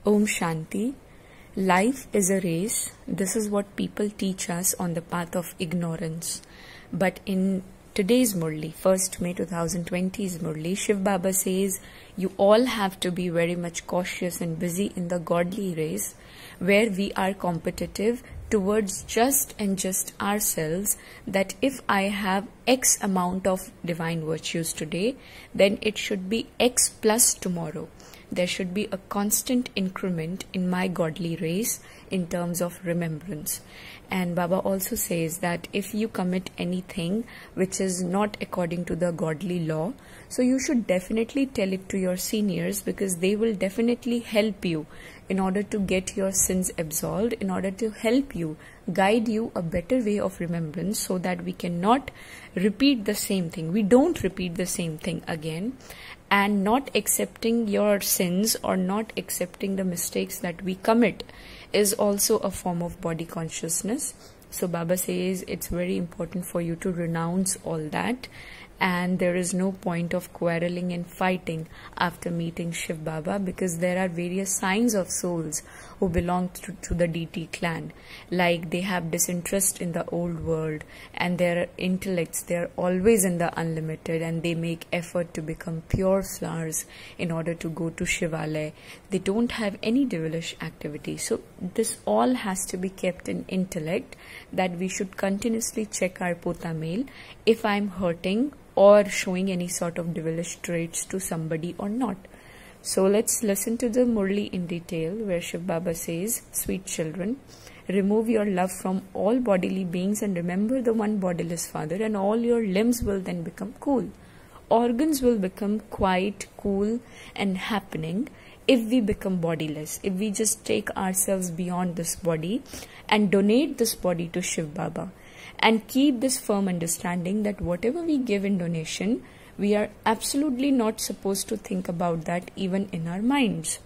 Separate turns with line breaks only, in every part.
Om Shanti. Life is a race. This is what people teach us on the path of ignorance. But in today's Murli, 1st May 2020's Murli, Shiv Baba says you all have to be very much cautious and busy in the godly race where we are competitive towards just ourselves, that if I have X amount of divine virtues today, then it should be X plus tomorrow. There should be a constant increment in my godly race in terms of remembrance. And Baba also says that if you commit anything which is not according to the godly law, so you should definitely tell it to your seniors, because they will definitely help you in order to get your sins absolved, in order to help you, guide you a better way of remembrance, so that we cannot repeat the same thing. We don't repeat the same thing again. And not accepting your sins or not accepting the mistakes that we commit is also a form of body consciousness. So Baba says it's very important for you to renounce all that, and there is no point of quarreling and fighting after meeting Shiv Baba, because there are various signs of souls who belong to the DT clan. Like they have disinterest in the old world, and their intellects, they are always in the unlimited, and they make effort to become pure flowers in order to go to Shivalaya. They don't have any devilish activity. So this all has to be kept in intellect, that we should continuously check our pota mail if I am hurting or showing any sort of devilish traits to somebody or not. So let's listen to the Murli in detail, where Shiv Baba says, sweet children, remove your love from all bodily beings and remember the one bodiless Father, and all your limbs will then become cool. Organs will become quite cool and happening if we become bodiless, if we just take ourselves beyond this body and donate this body to Shiv Baba. And keep this firm understanding that whatever we give in donation, we are absolutely not supposed to think about that even in our minds.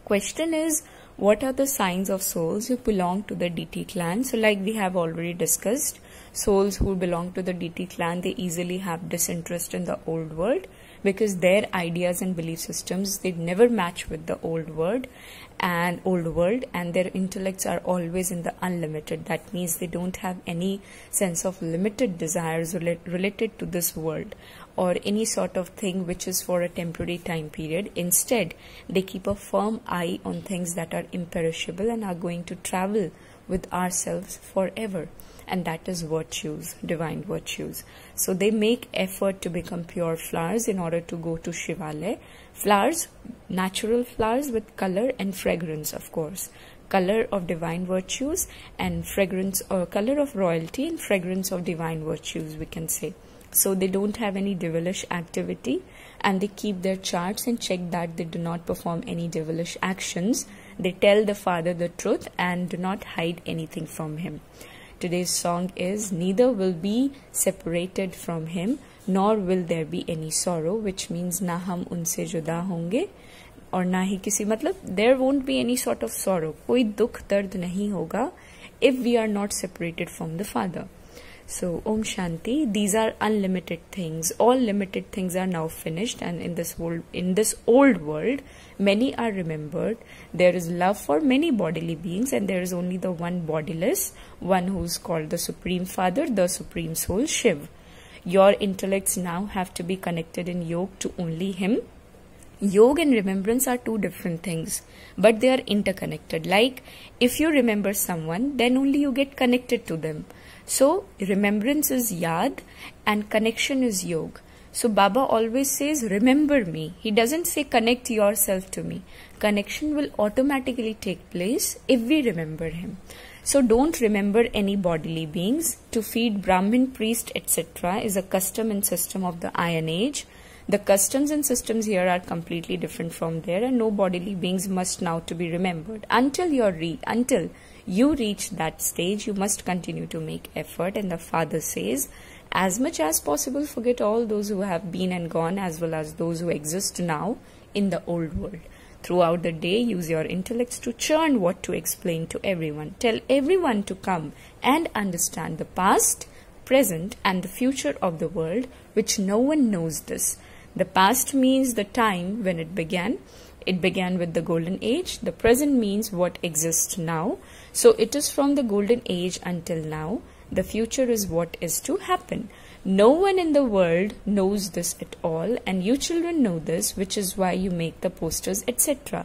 Question is, what are the signs of souls who belong to the DT clan? So like we have already discussed, souls who belong to the DT clan, they easily have disinterest in the old world, because their ideas and belief systems, they never match with the old world, and their intellects are always in the unlimited. That means they don't have any sense of limited desires related to this world or any sort of thing which is for a temporary time period. Instead, they keep a firm eye on things that are imperishable and are going to travel with ourselves forever. And that is virtues, divine virtues. So they make effort to become pure flowers in order to go to Shivalaya. Flowers, natural flowers with color and fragrance, of course. Color of divine virtues and fragrance, or color of royalty and fragrance of divine virtues, we can say. So they don't have any devilish activity, and they keep their charts and check that they do not perform any devilish actions. They tell the Father the truth and do not hide anything from him. Today's song is, neither will be separated from him, nor will there be any sorrow, which means na hum unse juda honge, और ना ही किसी, मतलब there won't be any sort of sorrow, कोई दुख दर्द नहीं होगा if we are not separated from the Father. So Om Shanti. These are unlimited things. All limited things are now finished, and in this old world, many are remembered. There is love for many bodily beings, and there is only the one bodiless, one who is called the Supreme Father, the Supreme Soul, Shiv. Your intellects now have to be connected in yoga to only him. Yoga and remembrance are two different things, but they are interconnected. Like if you remember someone, then only you get connected to them. So remembrance is yad and connection is yoga. So Baba always says, remember me. He doesn't say connect yourself to me. Connection will automatically take place if we remember him. So don't remember any bodily beings. To feed Brahmin, priest, etc. is a custom and system of the Iron Age. The customs and systems here are completely different from there, and no bodily beings must now to be remembered. Until you reach that stage, you must continue to make effort. And the Father says, as much as possible, forget all those who have been and gone, as well as those who exist now in the old world. Throughout the day, use your intellects to churn what to explain to everyone. Tell everyone to come and understand the past, present, and the future of the world, which no one knows this. The past means the time when it began. It began with the golden age. The present means what exists now. So it is from the golden age until now. The future is what is to happen. No one in the world knows this at all, and you children know this, which is why you make the posters, etc.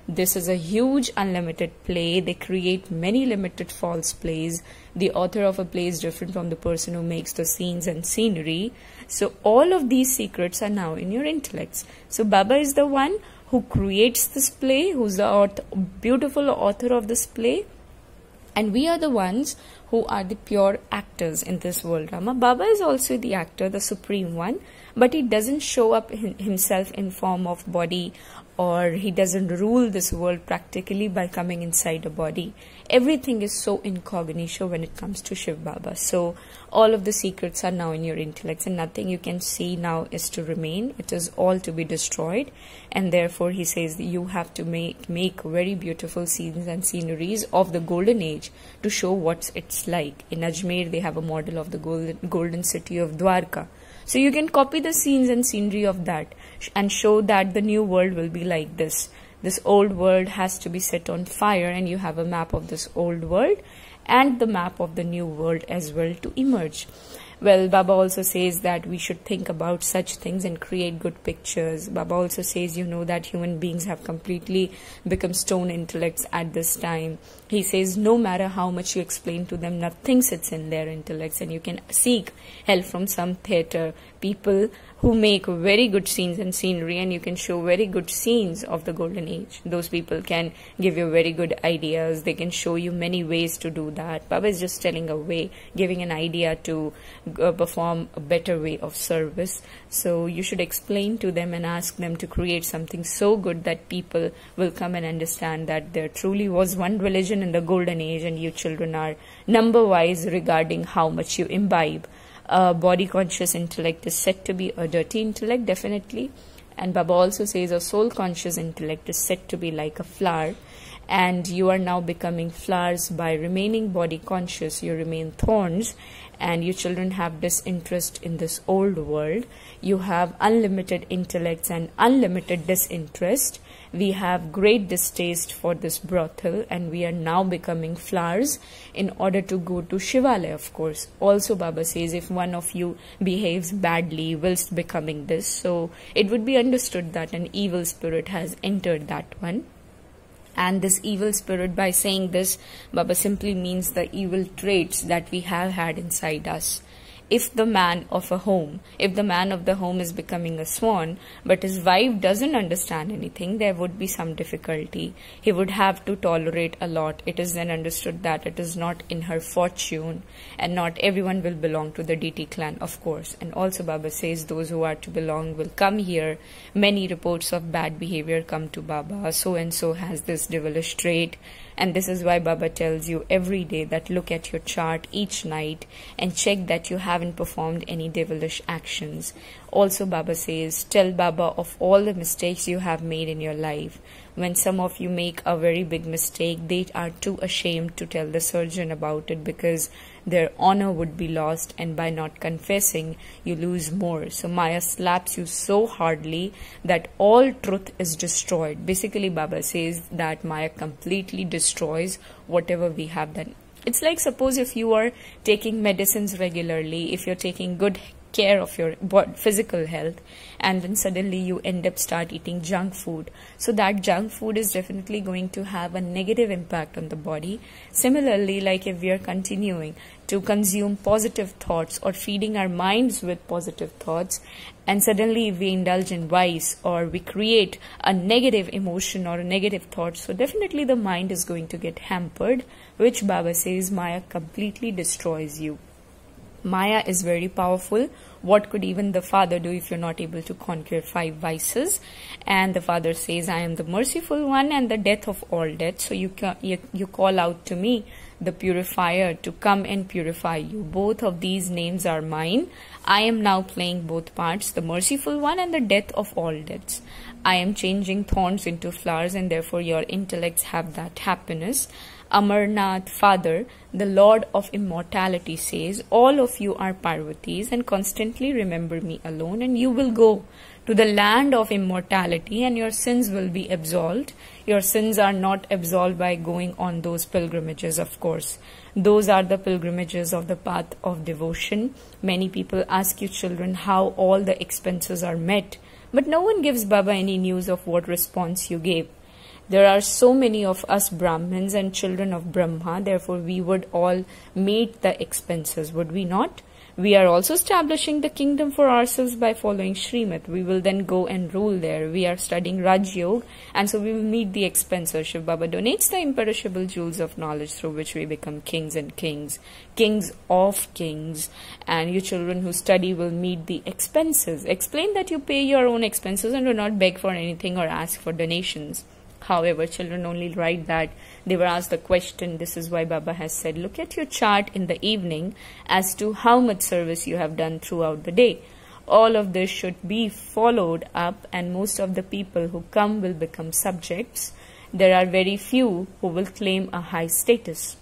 This is a huge unlimited play. They create many limited false plays. The author of a play is different from the person who makes the scenes and scenery. So all of these secrets are now in your intellects. So Baba is the one who creates this play, who's the beautiful author of this play. And we are the ones who are the pure actors in this world drama. Baba is also the actor, the supreme one, but he doesn't show up himself in form of body, or he doesn't rule this world practically by coming inside a body. Everything is so incognito when it comes to Shiv Baba. So all of the secrets are now in your intellects, and nothing you can see now is to remain. It is all to be destroyed. And therefore he says that you have to make very beautiful scenes and sceneries of the golden age to show what it's like. In Ajmer they have a model of the golden city of Dwarka. So you can copy the scenes and scenery of that and show that the new world will be like this. This old world has to be set on fire, and you have a map of this old world and the map of the new world as well to emerge. Well, Baba also says that we should think about such things and create good pictures. Baba also says, you know, that human beings have completely become stone intellects at this time. He says no matter how much you explain to them, nothing sits in their intellects, and you can seek help from some theatre people who make very good scenes and scenery, and you can show very good scenes of the golden age. Those people can give you very good ideas. They can show you many ways to do that. Baba is just telling a way, giving an idea to perform a better way of service. So you should explain to them and ask them to create something so good that people will come and understand that there truly was one religion in the golden age, and you children are number wise regarding how much you imbibe. Body conscious intellect is said to be a dirty intellect, definitely. And Baba also says a soul conscious intellect is said to be like a flower, and you are now becoming flowers by remaining body conscious. You remain thorns, and you children have disinterest in this old world. You have unlimited intellects and unlimited disinterest. We have great distaste for this brothel, and we are now becoming flowers in order to go to Shivalaya, of course. Also Baba says if one of you behaves badly whilst becoming this, so it would be understood that an evil spirit has entered that one. And this evil spirit, by saying this, Baba simply means the evil traits that we have had inside us. If the man of the home is becoming a swan, but his wife doesn't understand anything, there would be some difficulty. He would have to tolerate a lot. It is then understood that it is not in her fortune, and not everyone will belong to the DT clan, of course. And also Baba says those who are to belong will come here. Many reports of bad behavior come to Baba. So and so has this devilish trait. And this is why Baba tells you every day that look at your chart each night and check that you haven't performed any devilish actions. Also Baba says, tell Baba of all the mistakes you have made in your life. When some of you make a very big mistake, they are too ashamed to tell the surgeon about it because their honor would be lost, and by not confessing, you lose more. So Maya slaps you so hardly that all truth is destroyed. Basically, Baba says that Maya completely destroys whatever we have done. It's like, suppose if you are taking medicines regularly, if you're taking good care of your physical health, and then suddenly you end up start eating junk food, so that junk food is definitely going to have a negative impact on the body. Similarly, like if we are continuing to consume positive thoughts or feeding our minds with positive thoughts, and suddenly we indulge in vice or we create a negative emotion or a negative thought, so definitely the mind is going to get hampered, which Baba says Maya completely destroys you. Maya is very powerful. What could even the Father do if you're not able to conquer 5 vices? And the Father says, I am the merciful one and the death of all death. So you call out to me, the purifier, to come and purify you. Both of these names are mine. I am now playing both parts, the merciful one and the death of all deaths. I am changing thorns into flowers, and therefore your intellects have that happiness. Amarnath, Father, the Lord of Immortality, says, all of you are Parvatis and constantly remember me alone, and you will go to the land of immortality, and your sins will be absolved. Your sins are not absolved by going on those pilgrimages, of course. Those are the pilgrimages of the path of devotion. Many people ask you children how all the expenses are met, but no one gives Baba any news of what response you gave. There are so many of us Brahmins and children of Brahma, therefore we would all meet the expenses, would we not? We are also establishing the kingdom for ourselves by following Srimad. We will then go and rule there. We are studying Raj Yoga, and so we will meet the expenses. Shiv Baba donates the imperishable jewels of knowledge through which we become kings and kings, kings of kings. And you children who study will meet the expenses. Explain that you pay your own expenses and do not beg for anything or ask for donations. However, children only write that they were asked the question. This is why Baba has said, look at your chart in the evening as to how much service you have done throughout the day. All of this should be followed up, and most of the people who come will become subjects. There are very few who will claim a high status.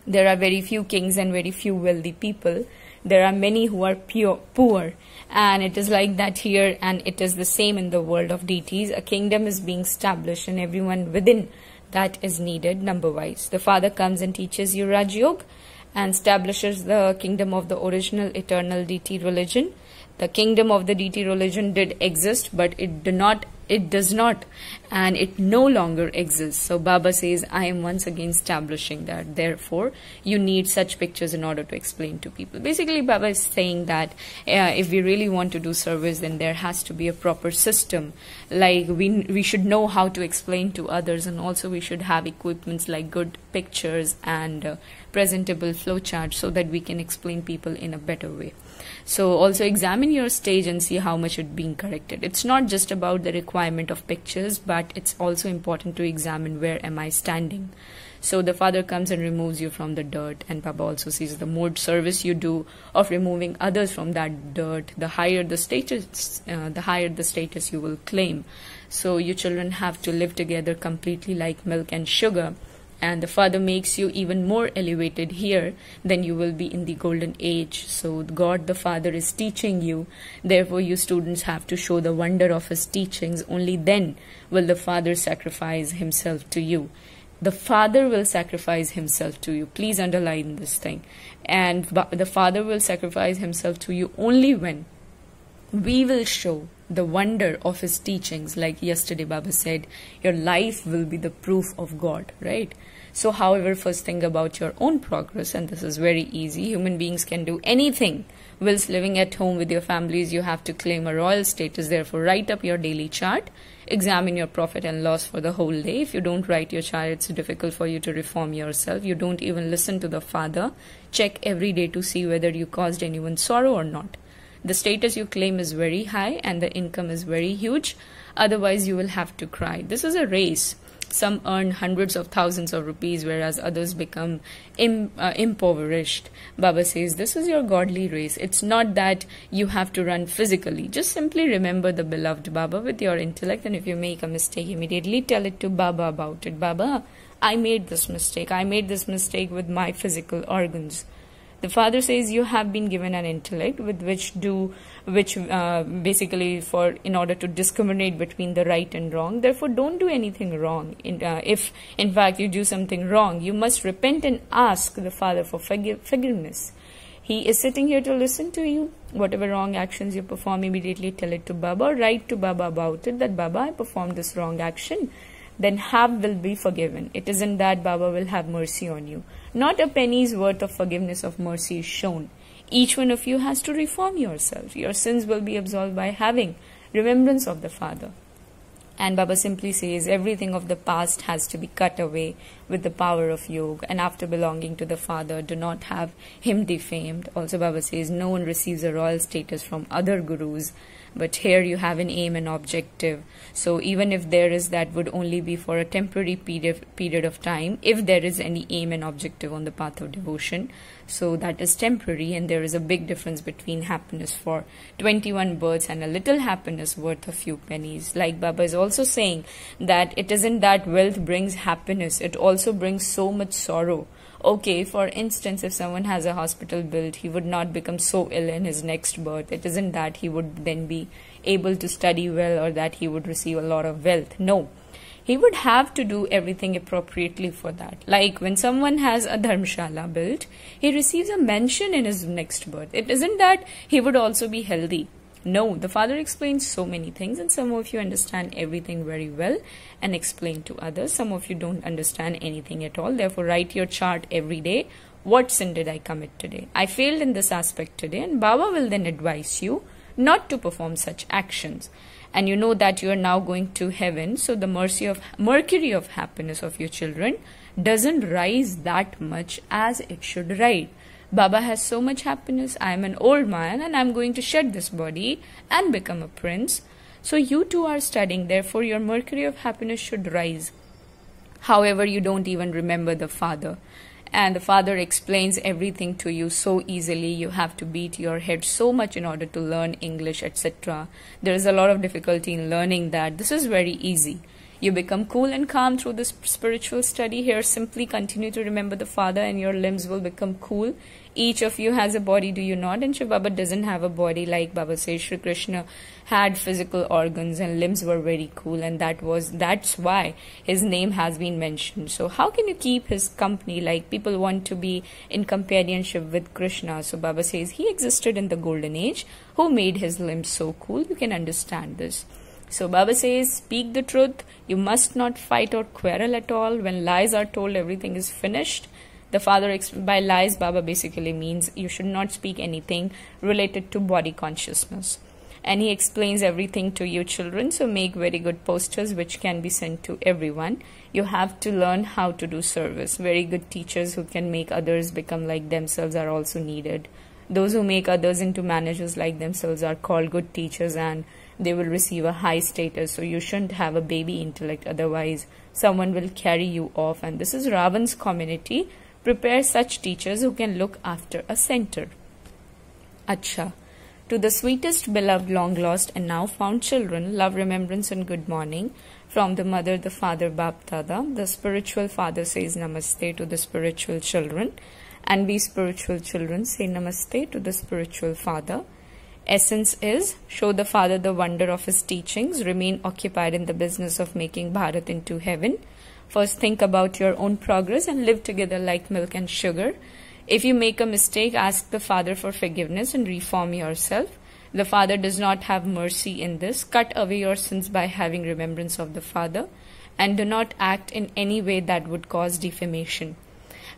There are very few kings and very few wealthy people. There are many who are poor, and it is like that here, and it is the same in the world of deities. A kingdom is being established, and everyone within that is needed number-wise. The Father comes and teaches you Raj Yoga and establishes the kingdom of the original eternal deity religion. The kingdom of the deity religion did exist, but it does not, and it no longer exists. So Baba says, I am once again establishing that. Therefore, you need such pictures in order to explain to people. Basically, Baba is saying that if we really want to do service, then there has to be a proper system. Like we should know how to explain to others, and also we should have equipments like good pictures and presentable flowcharts so that we can explain people in a better way. So also examine your stage and see how much it's being corrected. It's not just about the requirement of pictures, but it's also important to examine where am I standing. So the Father comes and removes you from the dirt, and Baba also sees the more service you do of removing others from that dirt, the higher the status you will claim. So you children have to live together completely like milk and sugar. And the Father makes you even more elevated here than you will be in the golden age. So God the Father is teaching you. Therefore, you students have to show the wonder of His teachings. Only then will the Father sacrifice Himself to you. The Father will sacrifice Himself to you. Please underline this thing. And the Father will sacrifice Himself to you only when we will show the wonder of His teachings. Like yesterday Baba said, your life will be the proof of God, right? So however, first think about your own progress, and this is very easy. Human beings can do anything. Whilst living at home with your families, you have to claim a royal status. Therefore, write up your daily chart. Examine your profit and loss for the whole day. If you don't write your chart, it's difficult for you to reform yourself. You don't even listen to the Father. Check every day to see whether you caused anyone sorrow or not. The status you claim is very high and the income is very huge. Otherwise, you will have to cry. This is a race. Some earn hundreds of thousands of rupees, whereas others become impoverished. Baba says, this is your godly race. It's not that you have to run physically. Just simply remember the beloved Baba with your intellect, and if you make a mistake, immediately tell it to Baba about it. Baba, I made this mistake. I made this mistake with my physical organs. The Father says you have been given an intellect with basically in order to discriminate between the right and wrong. Therefore, don't do anything wrong. If in fact you do something wrong, you must repent and ask the Father for forgiveness. He is sitting here to listen to you. Whatever wrong actions you perform, immediately tell it to Baba, or write to Baba about it, that Baba, I performed this wrong action. Then half will be forgiven. It isn't that Baba will have mercy on you. Not a penny's worth of forgiveness of mercy is shown. Each one of you has to reform yourself. Your sins will be absolved by having remembrance of the Father. And Baba simply says everything of the past has to be cut away with the power of yoga. And after belonging to the Father, do not have him defamed. Also Baba says no one receives a royal status from other gurus. But here you have an aim and objective. So even if there is, that would only be for a temporary period of time, if there is any aim and objective on the path of devotion. So that is temporary, and there is a big difference between happiness for 21 births and a little happiness worth a few pennies. Like Baba is also saying that it isn't that wealth brings happiness, it also brings so much sorrow. Okay, for instance, if someone has a hospital bill, he would not become so ill in his next birth. It isn't that he would then be able to study well or that he would receive a lot of wealth. No. He would have to do everything appropriately for that. Like when someone has a dharmshala built, he receives a mention in his next birth. It isn't that he would also be healthy. No, the father explains so many things, and some of you understand everything very well and explain to others. Some of you don't understand anything at all. Therefore, write your chart every day. What sin did I commit today? I failed in this aspect today, and Baba will then advise you not to perform such actions. And you know that you are now going to heaven, so the mercury of happiness of your children doesn't rise that much as it should rise. Baba has so much happiness. I am an old man and I am going to shed this body and become a prince. So you too are studying, therefore your mercury of happiness should rise. However, you don't even remember the father. And the father explains everything to you so easily. You have to beat your head so much in order to learn English, etc. There is a lot of difficulty in learning that. This is very easy. You become cool and calm through this spiritual study here. Simply continue to remember the father and your limbs will become cool. Each of you has a body, do you not? And Shiv Baba doesn't have a body. Like Baba says, Shri Krishna had physical organs and limbs were very cool, and that's why his name has been mentioned. So how can you keep his company? Like people want to be in companionship with Krishna. So Baba says he existed in the golden age. Who made his limbs so cool? You can understand this. So Baba says, speak the truth. You must not fight or quarrel at all. When lies are told, everything is finished. The father, by lies, Baba basically means you should not speak anything related to body consciousness. And he explains everything to you children. So make very good posters which can be sent to everyone. You have to learn how to do service. Very good teachers who can make others become like themselves are also needed. Those who make others into managers like themselves are called good teachers, and they will receive a high status. So you shouldn't have a baby intellect, otherwise someone will carry you off. And this is Ravan's community. Prepare such teachers who can look after a center. Acha. To the sweetest, beloved, long lost and now found children, love, remembrance and good morning. From the mother, the father, Bap Dada. The spiritual father says namaste to the spiritual children. And we spiritual children say namaste to the spiritual father. Essence is, show the father the wonder of his teachings, remain occupied in the business of making Bharat into heaven. First think about your own progress and live together like milk and sugar. If you make a mistake, ask the father for forgiveness and reform yourself. The father does not have mercy in this. Cut away your sins by having remembrance of the father, and do not act in any way that would cause defamation.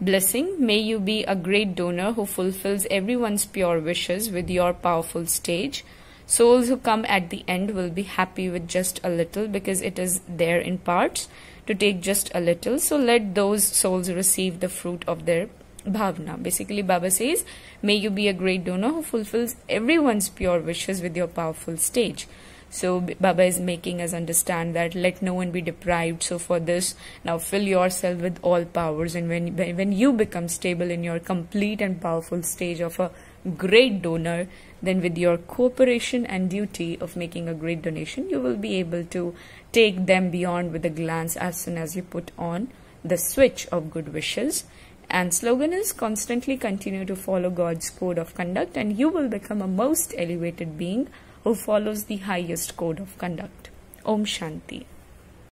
Blessing, may you be a great donor who fulfills everyone's pure wishes with your powerful stage. Souls who come at the end will be happy with just a little, because it is there in parts to take just a little. So let those souls receive the fruit of their bhavna. Basically, Baba says, may you be a great donor who fulfills everyone's pure wishes with your powerful stage. So Baba is making us understand that let no one be deprived. So for this, now fill yourself with all powers, and when you become stable in your complete and powerful stage of a great donor, then with your cooperation and duty of making a great donation, you will be able to take them beyond with a glance as soon as you put on the switch of good wishes. And slogan is, constantly continue to follow God's code of conduct, and you will become a most elevated being who follows the highest code of conduct. Om Shanti.